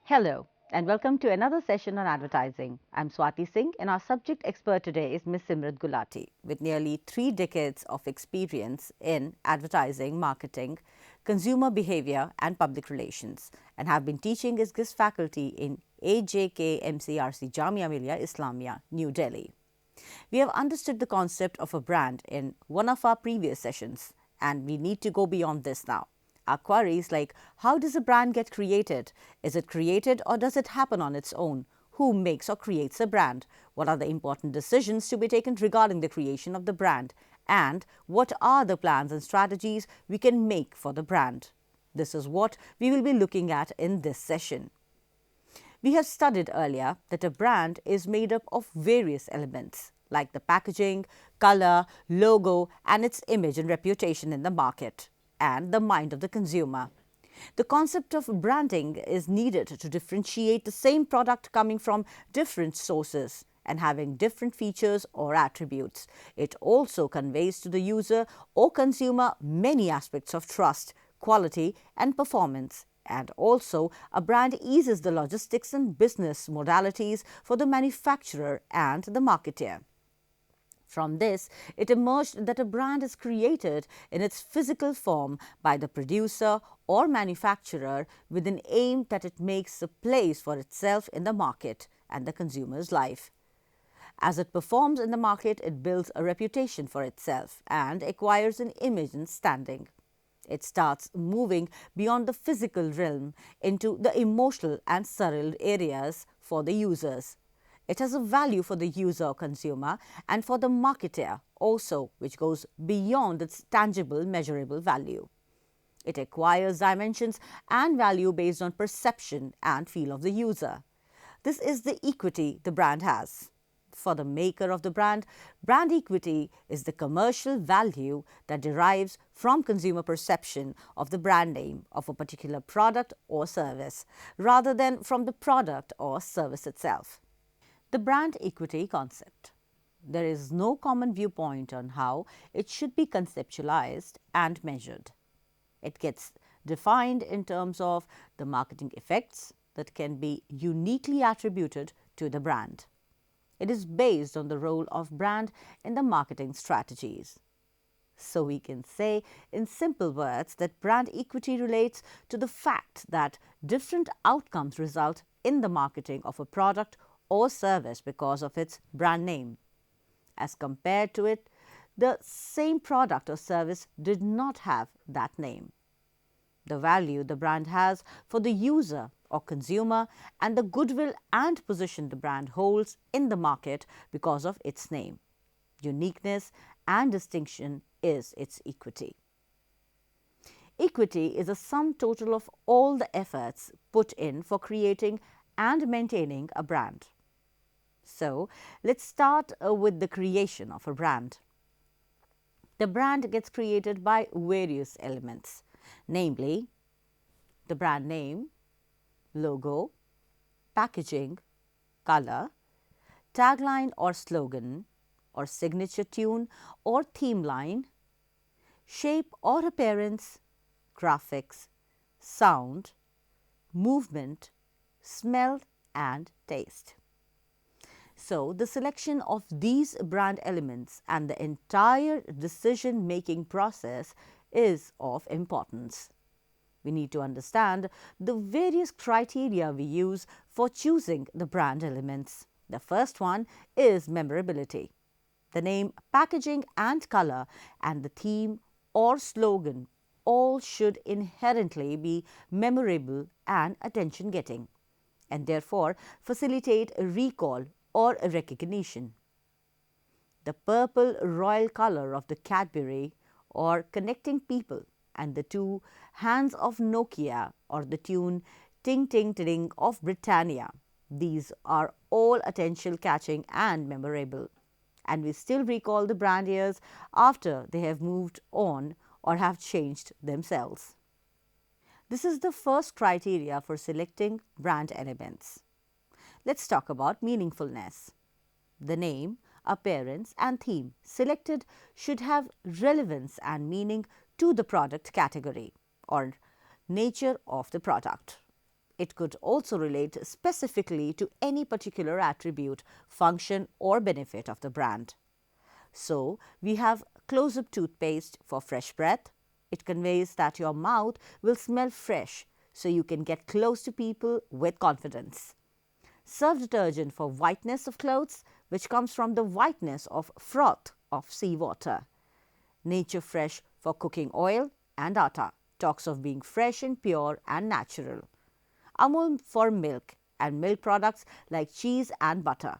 Hello, and welcome to another session on advertising. I'm Swati Singh, and our subject expert today is Ms. Simrat Gulati, with nearly 3 decades of experience in advertising, marketing, consumer behavior, and public relations, and have been teaching as guest faculty in AJK MCRC Jamia Millia Islamia, New Delhi. We have understood the concept of a brand in one of our previous sessions, and we need to go beyond this now. Our queries like, how does a brand get created? Is it created or does it happen on its own? Who makes or creates a brand? What are the important decisions to be taken regarding the creation of the brand? And what are the plans and strategies we can make for the brand? This is what we will be looking at in this session. We have studied earlier that a brand is made up of various elements like the packaging, color, logo, and its image and reputation in the market, and the mind of the consumer. The concept of branding is needed to differentiate the same product coming from different sources and having different features or attributes. It also conveys to the user or consumer many aspects of trust, quality, and performance. And also, a brand eases the logistics and business modalities for the manufacturer and the marketer. From this, it emerged that a brand is created in its physical form by the producer or manufacturer with an aim that it makes a place for itself in the market and the consumer's life. As it performs in the market, it builds a reputation for itself and acquires an image and standing. It starts moving beyond the physical realm into the emotional and subtle areas for the users. It has a value for the user or consumer and for the marketer also, which goes beyond its tangible, measurable value. It acquires dimensions and value based on perception and feel of the user. This is the equity the brand has. For the maker of the brand equity is the commercial value that derives from consumer perception of the brand name of a particular product or service, rather than from the product or service itself. The brand equity concept. There is no common viewpoint on how it should be conceptualized and measured. It gets defined in terms of the marketing effects that can be uniquely attributed to the brand. It is based on the role of brand in the marketing strategies. So we can say in simple words that brand equity relates to the fact that different outcomes result in the marketing of a product or service because of its brand name. As compared to it, the same product or service did not have that name. The value the brand has for the user or consumer, and the goodwill and position the brand holds in the market because of its name. Uniqueness and distinction is its equity. Equity is a sum total of all the efforts put in for creating and maintaining a brand. So, let's start with the creation of a brand. The brand gets created by various elements, namely the brand name, logo, packaging, color, tagline or slogan, or signature tune or theme line, shape or appearance, graphics, sound, movement, smell, and taste. So, the selection of these brand elements and the entire decision-making process is of importance. We need to understand the various criteria we use for choosing the brand elements. The first one is memorability. The name, packaging and color and the theme or slogan all should inherently be memorable and attention-getting. and therefore facilitate a recall or a recognition. The purple royal color of the Cadbury or connecting people, and the two hands of Nokia or the tune Ting Ting Ting of Britannia. These are all attention catching and memorable, and we still recall the brand years after they have moved on or have changed themselves. This is the first criteria for selecting brand elements. Let's talk about meaningfulness. The name, appearance and theme selected should have relevance and meaning to the product category or nature of the product. It could also relate specifically to any particular attribute, function or benefit of the brand. So, we have close-up toothpaste for fresh breath. It conveys that your mouth will smell fresh, so you can get close to people with confidence. Surf detergent for whiteness of clothes, which comes from the whiteness of froth of seawater. Nature Fresh for cooking oil and atta, talks of being fresh and pure and natural. Amul for milk and milk products like cheese and butter,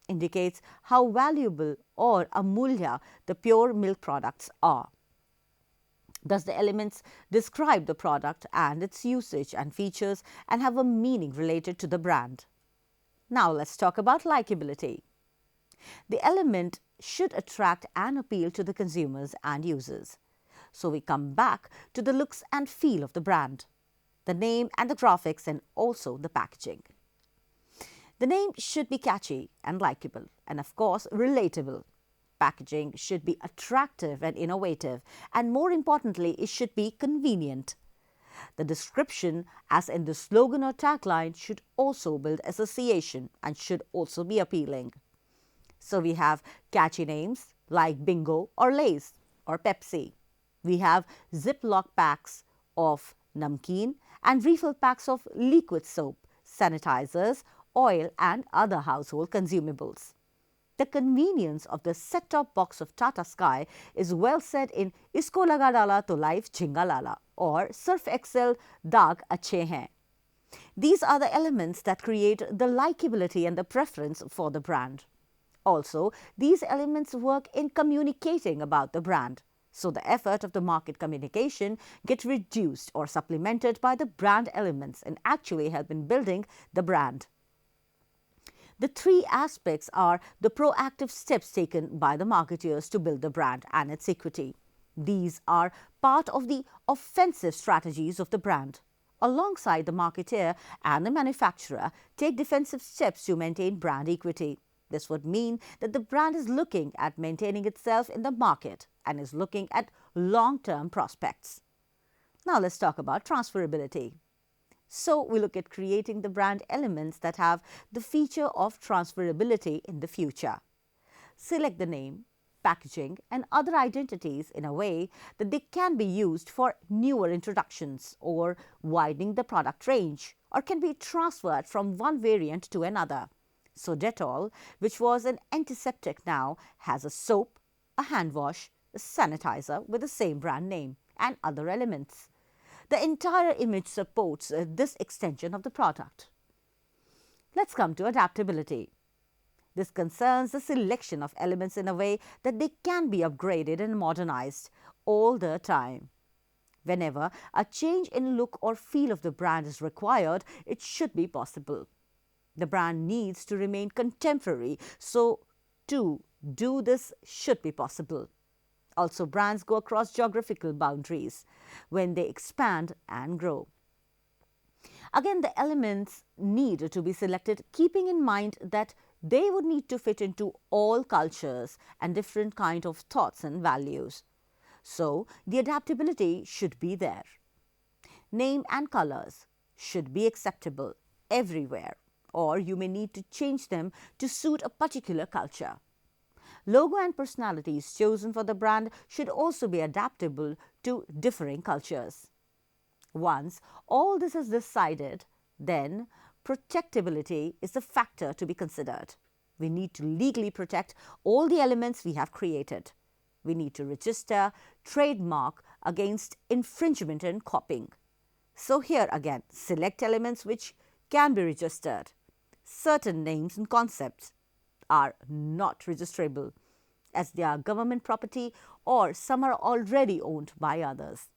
indicates how valuable or amulya the pure milk products are. Thus, the elements describe the product and its usage and features and have a meaning related to the brand. Now, let's talk about likability. The element should attract and appeal to the consumers and users. So, we come back to the looks and feel of the brand, the name and the graphics, and also the packaging. The name should be catchy and likable and, of course, relatable. Packaging should be attractive and innovative, and more importantly, it should be convenient. The description, as in the slogan or tagline, should also build association and should also be appealing. So we have catchy names like Bingo or Lay's or Pepsi. We have Ziploc packs of namkeen and refill packs of liquid soap, sanitizers, oil and other household consumables. The convenience of the set-top box of Tata Sky is well said in Isko Laga Dala to Life Chinga Lala or Surf Excel Daag Achhe Hain. These are the elements that create the likability and the preference for the brand. Also, these elements work in communicating about the brand. So, the effort of the market communication gets reduced or supplemented by the brand elements and actually help in building the brand. The three aspects are the proactive steps taken by the marketeers to build the brand and its equity. These are part of the offensive strategies of the brand. Alongside the marketeer and the manufacturer, take defensive steps to maintain brand equity. This would mean that the brand is looking at maintaining itself in the market and is looking at long-term prospects. Now let's talk about transferability. So we look at creating the brand elements that have the feature of transferability in the future. Select the name, packaging and other identities in a way that they can be used for newer introductions or widening the product range, or can be transferred from one variant to another. So Dettol, which was an antiseptic, now has a soap, a hand wash, a sanitizer with the same brand name and other elements. The entire image supports this extension of the product. Let's come to adaptability. This concerns the selection of elements in a way that they can be upgraded and modernized all the time. Whenever a change in look or feel of the brand is required, it should be possible. The brand needs to remain contemporary, so to do this should be possible. Also, brands go across geographical boundaries when they expand and grow. Again, the elements need to be selected keeping in mind that they would need to fit into all cultures and different kind of thoughts and values. So, the adaptability should be there. Name and colors should be acceptable everywhere, or you may need to change them to suit a particular culture. Logo and personalities chosen for the brand should also be adaptable to differing cultures. Once all this is decided, then protectability is a factor to be considered. We need to legally protect all the elements we have created. We need to register trademark against infringement and copying. So here again, select elements which can be registered. Certain names and concepts are not registrable as they are government property or some are already owned by others.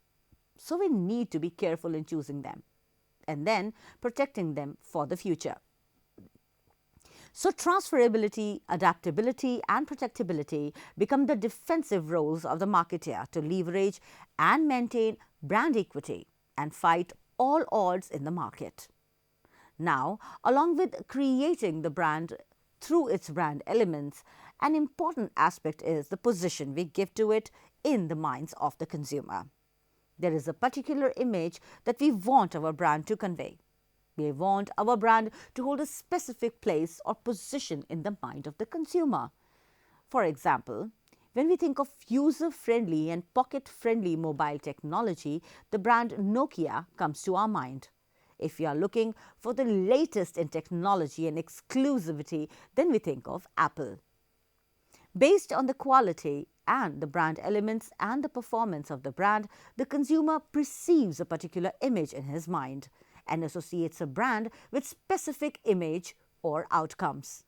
So we need to be careful in choosing them and then protecting them for the future. So transferability, adaptability and protectability become the defensive roles of the marketer to leverage and maintain brand equity and fight all odds in the market. Now, along with creating the brand through its brand elements, an important aspect is the position we give to it in the minds of the consumer. There is a particular image that we want our brand to convey. We want our brand to hold a specific place or position in the mind of the consumer. For example, when we think of user-friendly and pocket-friendly mobile technology, the brand Nokia comes to our mind. If we are looking for the latest in technology and exclusivity, then we think of Apple. Based on the quality and the brand elements and the performance of the brand, the consumer perceives a particular image in his mind and associates a brand with specific image or outcomes.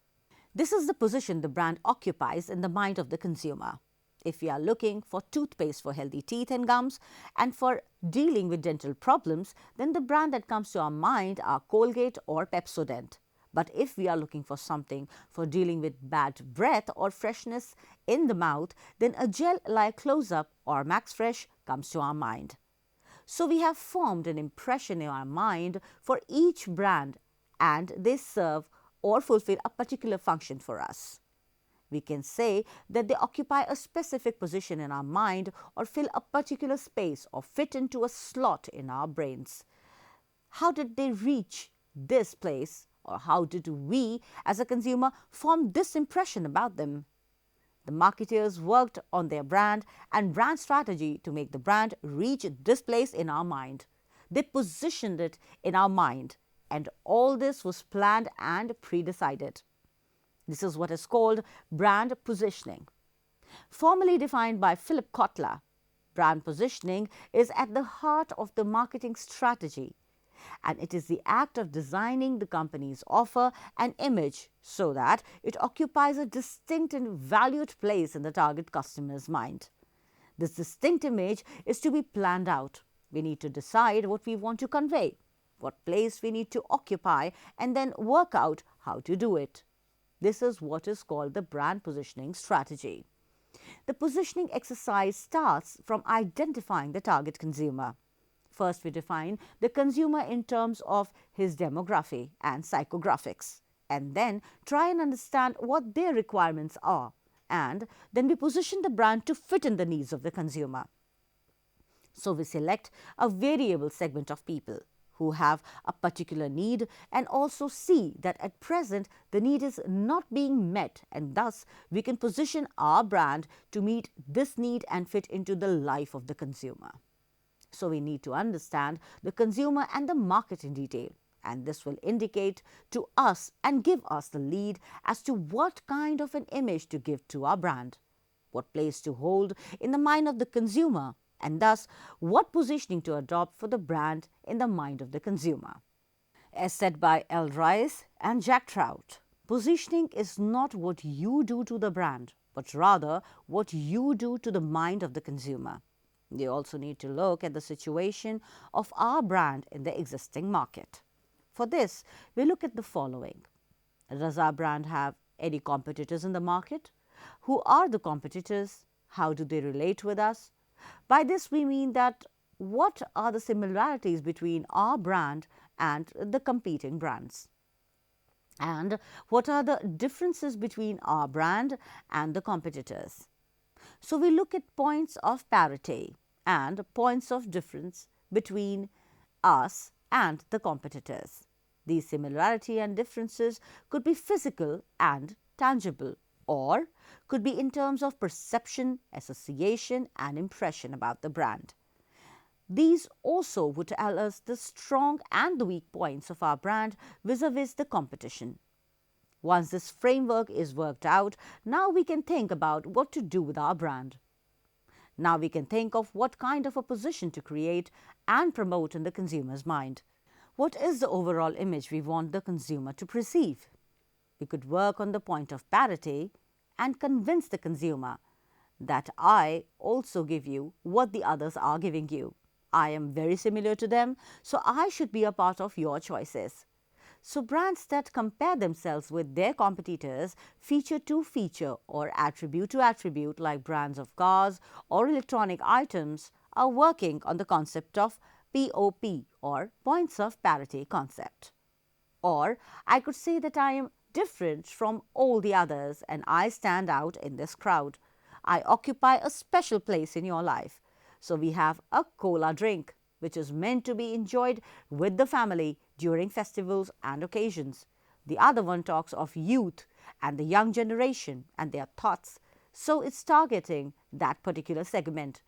This is the position the brand occupies in the mind of the consumer. If we are looking for toothpaste for healthy teeth and gums and for dealing with dental problems, then the brand that comes to our mind are Colgate or Pepsodent. But if we are looking for something for dealing with bad breath or freshness in the mouth, then a gel like Close-Up or Max Fresh comes to our mind. So we have formed an impression in our mind for each brand and they serve or fulfill a particular function for us. We can say that they occupy a specific position in our mind or fill a particular space or fit into a slot in our brains. How did they reach this place, or how did we as a consumer form this impression about them? The marketers worked on their brand and brand strategy to make the brand reach this place in our mind. They positioned it in our mind, and all this was planned and pre-decided. This is what is called brand positioning. Formally defined by Philip Kotler, brand positioning is at the heart of the marketing strategy, and it is the act of designing the company's offer and image so that it occupies a distinct and valued place in the target customer's mind. This distinct image is to be planned out. We need to decide what we want to convey, what place we need to occupy, and then work out how to do it. This is what is called the brand positioning strategy. The positioning exercise starts from identifying the target consumer. First, we define the consumer in terms of his demography and psychographics, and then try and understand what their requirements are, and then we position the brand to fit in the needs of the consumer. So we select a variable segment of people who have a particular need and also see that at present the need is not being met, and thus we can position our brand to meet this need and fit into the life of the consumer. So we need to understand the consumer and the market in detail, and this will indicate to us and give us the lead as to what kind of an image to give to our brand, what place to hold in the mind of the consumer, and thus what positioning to adopt for the brand in the mind of the consumer. As said by L. Rice and Jack Trout, positioning is not what you do to the brand, but rather what you do to the mind of the consumer. We also need to look at the situation of our brand in the existing market. For this, we look at the following. Does our brand have any competitors in the market? Who are the competitors? How do they relate with us? By this, we mean that what are the similarities between our brand and the competing brands? And what are the differences between our brand and the competitors? So we look at points of parity and points of difference between us and the competitors. These similarity and differences could be physical and tangible, or could be in terms of perception, association, and impression about the brand. These also would tell us the strong and the weak points of our brand vis-a-vis the competition. Once this framework is worked out, now we can think about what to do with our brand. Now we can think of what kind of a position to create and promote in the consumer's mind. What is the overall image we want the consumer to perceive? We could work on the point of parity and convince the consumer that I also give you what the others are giving you. I am very similar to them, so I should be a part of your choices. So brands that compare themselves with their competitors feature to feature or attribute to attribute, like brands of cars or electronic items, are working on the concept of POP, or points of parity concept. Or I could say that I am different from all the others and I stand out in this crowd. I occupy a special place in your life. So we have a cola drink, which is meant to be enjoyed with the family during festivals and occasions. The other one talks of youth and the young generation and their thoughts. So it's targeting that particular segment.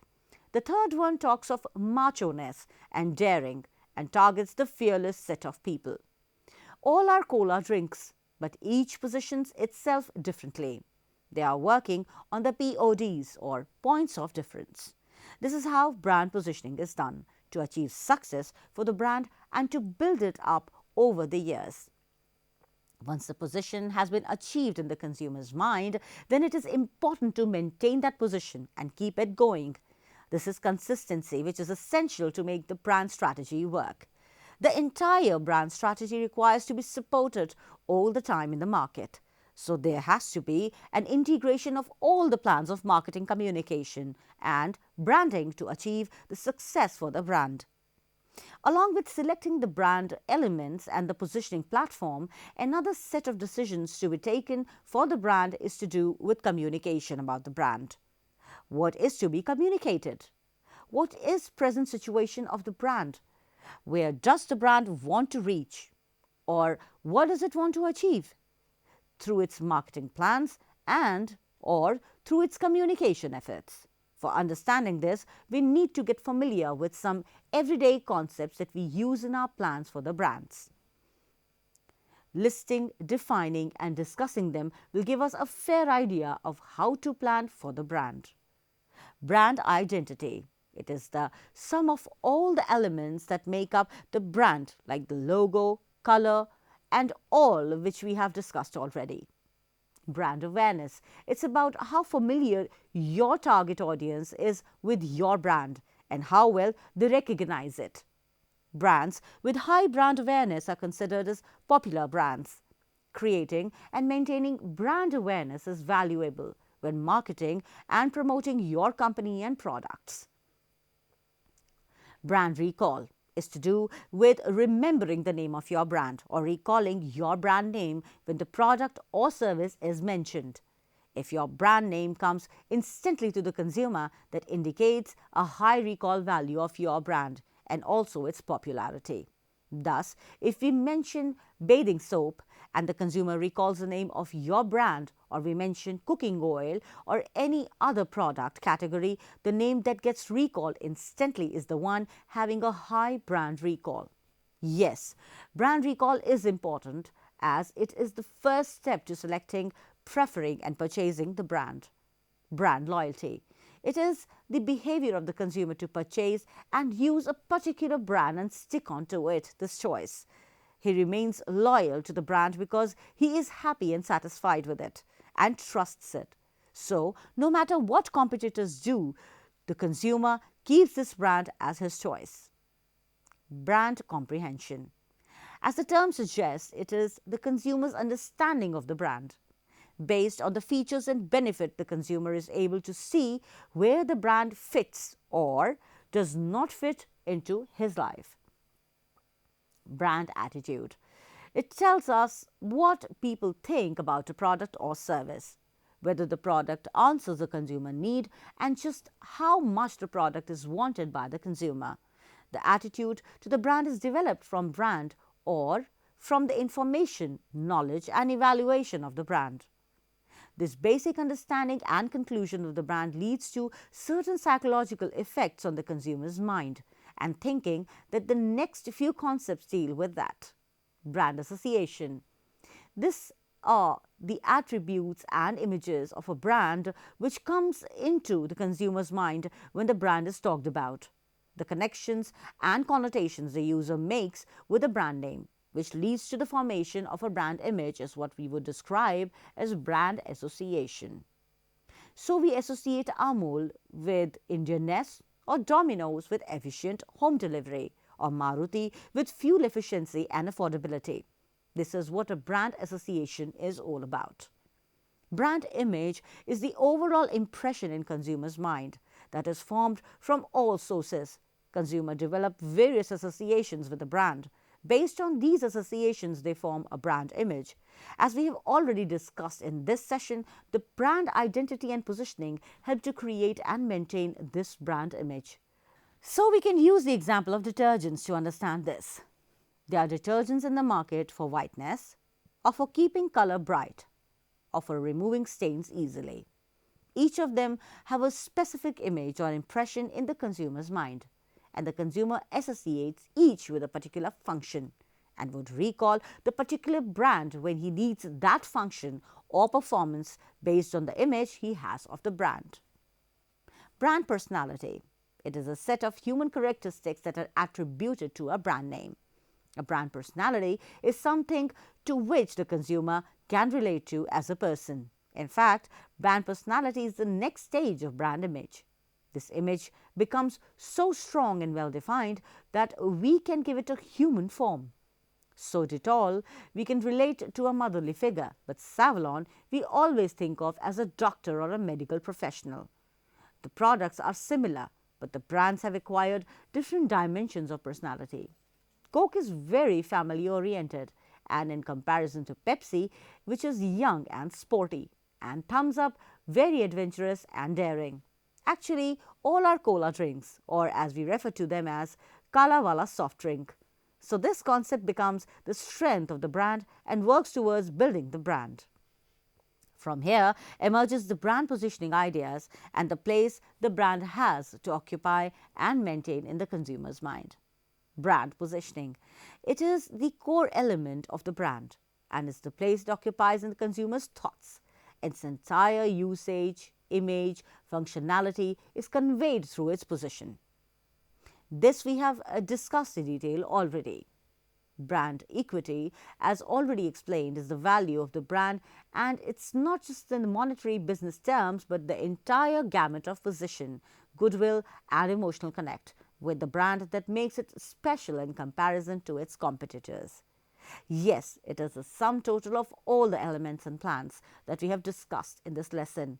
The third one talks of macho-ness and daring and targets the fearless set of people. All are cola drinks, but each positions itself differently. They are working on the PODs, or points of difference. This is how brand positioning is done to achieve success for the brand and to build it up over the years. Once the position has been achieved in the consumer's mind, then it is important to maintain that position and keep it going. This is consistency, which is essential to make the brand strategy work. The entire brand strategy requires to be supported all the time in the market. So there has to be an integration of all the plans of marketing communication and branding to achieve the success for the brand. Along with selecting the brand elements and the positioning platform, another set of decisions to be taken for the brand is to do with communication about the brand. What is to be communicated? What is present situation of the brand? Where does the brand want to reach? Or what does it want to achieve? Through its marketing plans and or through its communication efforts. For understanding this, we need to get familiar with some everyday concepts that we use in our plans for the brands. Listing, defining and discussing them will give us a fair idea of how to plan for the brand. Brand identity. It is the sum of all the elements that make up the brand, like the logo, color, and all which we have discussed already. Brand awareness. It's about how familiar your target audience is with your brand and how well they recognize it. Brands with high brand awareness are considered as popular brands. Creating and maintaining brand awareness is valuable when marketing and promoting your company and products. Brand recall is to do with remembering the name of your brand or recalling your brand name when the product or service is mentioned. If your brand name comes instantly to the consumer, that indicates a high recall value of your brand and also its popularity. Thus, if we mention bathing soap and the consumer recalls the name of your brand, or we mention cooking oil or any other product category, the name that gets recalled instantly is the one having a high brand recall. Yes, brand recall is important as it is the first step to selecting, preferring and purchasing the brand. Brand loyalty. It is the behavior of the consumer to purchase and use a particular brand and stick on to it, this choice. He remains loyal to the brand because he is happy and satisfied with it and trusts it. So, no matter what competitors do, the consumer keeps this brand as his choice. Brand comprehension. As the term suggests, it is the consumer's understanding of the brand. Based on the features and benefit, the consumer is able to see where the brand fits or does not fit into his life. Brand attitude. It tells us what people think about a product or service, whether the product answers a consumer need and just how much the product is wanted by the consumer. The attitude to the brand is developed from brand or from the information, knowledge and evaluation of the brand. This basic understanding and conclusion of the brand leads to certain psychological effects on the consumer's mind and thinking that the next few concepts deal with that. Brand association. These are the attributes and images of a brand which comes into the consumer's mind when the brand is talked about. the connections and connotations the user makes with a brand name, which leads to the formation of a brand image, is what we would describe as brand association. So we associate Amul with Indianness, or Domino's with efficient home delivery, or Maruti with fuel efficiency and affordability. This is what a brand association is all about. Brand image is the overall impression in consumers' mind that is formed from all sources. Consumers develop various associations with the brand. Based on these associations, they form a brand image. As we have already discussed in this session, the brand identity and positioning help to create and maintain this brand image. So we can use the example of detergents to understand this. There are detergents in the market for whiteness, or for keeping color bright, or for removing stains easily. Each of them have a specific image or impression in the consumer's mind, and the consumer associates each with a particular function and would recall the particular brand when he needs that function or performance based on the image he has of the brand. Brand personality. It is a set of human characteristics that are attributed to a brand name. A brand personality is something to which the consumer can relate to as a person. In fact, brand personality is the next stage of brand image. This image becomes so strong and well defined that we can give it a human form. So Dettol, we can relate to a motherly figure, but Savlon we always think of as a doctor or a medical professional. The products are similar, but the brands have acquired different dimensions of personality. Coke is very family oriented, and in comparison to Pepsi, which is young and sporty, and Thumbs Up very adventurous and daring. Actually, all are cola drinks, or as we refer to them as Kala Wala soft drink. So this concept becomes the strength of the brand and works towards building the brand. From here emerges the brand positioning ideas and the place the brand has to occupy and maintain in the consumer's mind. Brand positioning. It is the core element of the brand and is the place it occupies in the consumer's thoughts. Its entire usage, image, functionality is conveyed through its position. This we have discussed in detail already. Brand equity, as already explained, is the value of the brand, and it's not just in the monetary business terms but the entire gamut of position, goodwill and emotional connect with the brand that makes it special in comparison to its competitors. Yes, it is the sum total of all the elements and plans that we have discussed in this lesson.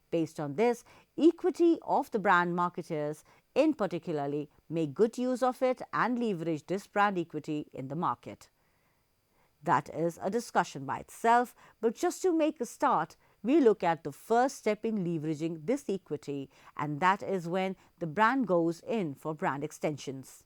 Based on this, equity of the brand marketers in particularly make good use of it and leverage this brand equity in the market. That is a discussion by itself, but just to make a start, we look at the first step in leveraging this equity, and that is when the brand goes in for brand extensions.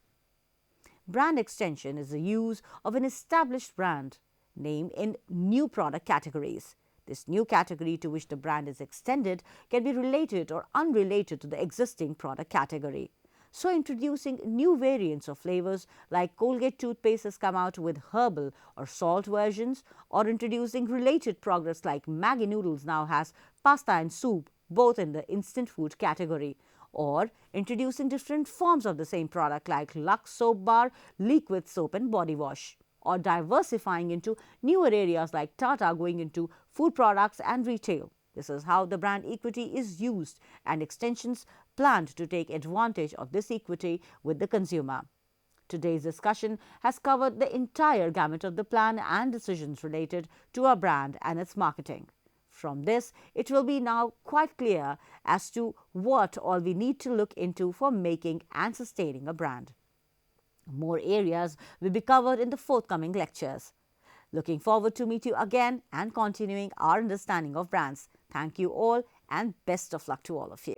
Brand extension is the use of an established brand name in new product categories. This new category to which the brand is extended can be related or unrelated to the existing product category. So introducing new variants of flavors like Colgate toothpaste has come out with herbal or salt versions, or introducing related products like Maggi noodles now has pasta and soup, both in the instant food category, or introducing different forms of the same product like Lux soap bar, liquid soap and body wash, or diversifying into newer areas like Tata going into food products and retail. This is how the brand equity is used and extensions planned to take advantage of this equity with the consumer. Today's discussion has covered the entire gamut of the plan and decisions related to our brand and its marketing. From this, it will be now quite clear as to what all we need to look into for making and sustaining a brand. More areas will be covered in the forthcoming lectures. Looking forward to meet you again and continuing our understanding of brands. Thank you all and best of luck to all of you.